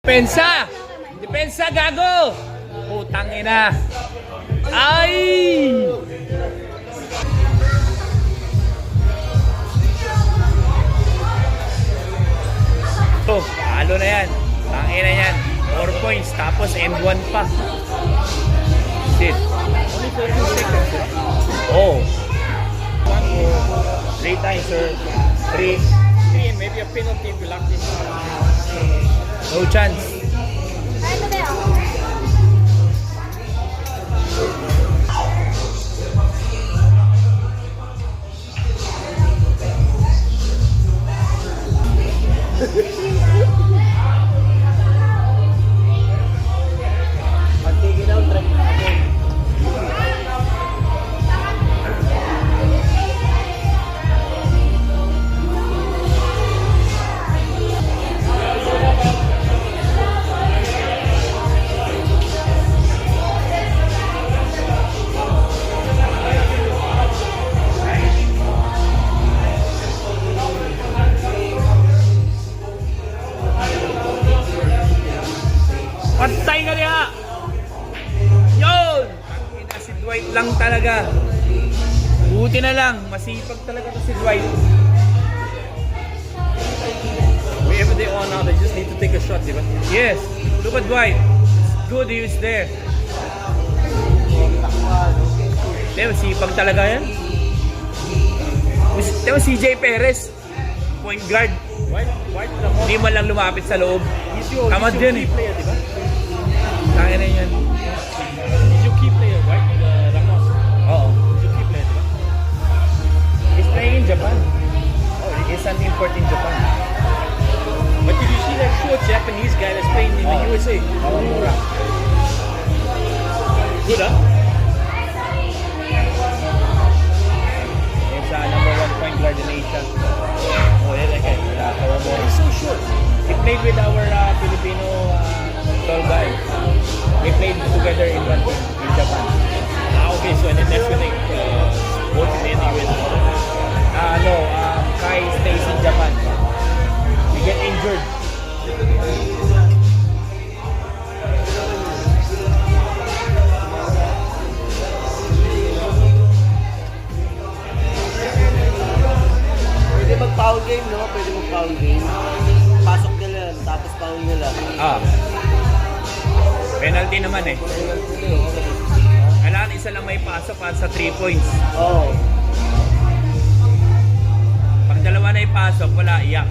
Depensa! Depensa, gago! Putang ina! Ay! Oh, halo na yan. Tangin na yan. 4 points, tapos end 1 pa. Shit. Only 14 seconds. Oh. 3 times, sir. 3. 3 and maybe a penalty if you locked in. No chance. Magtigil out, try natin. Patay ka niya! Yun! Ina, si Dwight lang talaga. Buti na lang. Masipag talaga to si Dwight. Wherever they are now, they just need to take a shot, diba? Yes. Look at Dwight. It's good he was there. Diba, sipag talaga yan. Diba, CJ Perez. Point guard. White the most. Hindi man lang lumapit sa loob. He's your Tamad key din eh. player, diba? Kaya na yan. He's your key player, right? Ramos. Oo. He's your key player, diba? He's playing in Japan. Oh, he's an import in Japan. But did you see that short Japanese guy that's playing in the USA? Kawamura. Good, huh? He's number 1 point guard in Asia. Oh, yeah, that guy. Kawamura. He's so short. He played with our Filipino tall guy. They played together in one team in Japan. Ah, okay, so and then that's when they both in the US. No, Kai stays in Japan. He get injured. Pwede mag-foul game, no? Pwede mag-foul game. Pasok nila, tapos foul nila. Penalty naman eh. Kailangan isa lang may pasok para sa 3 points. Oo. Pag dalawa na ipasok, wala, iyak.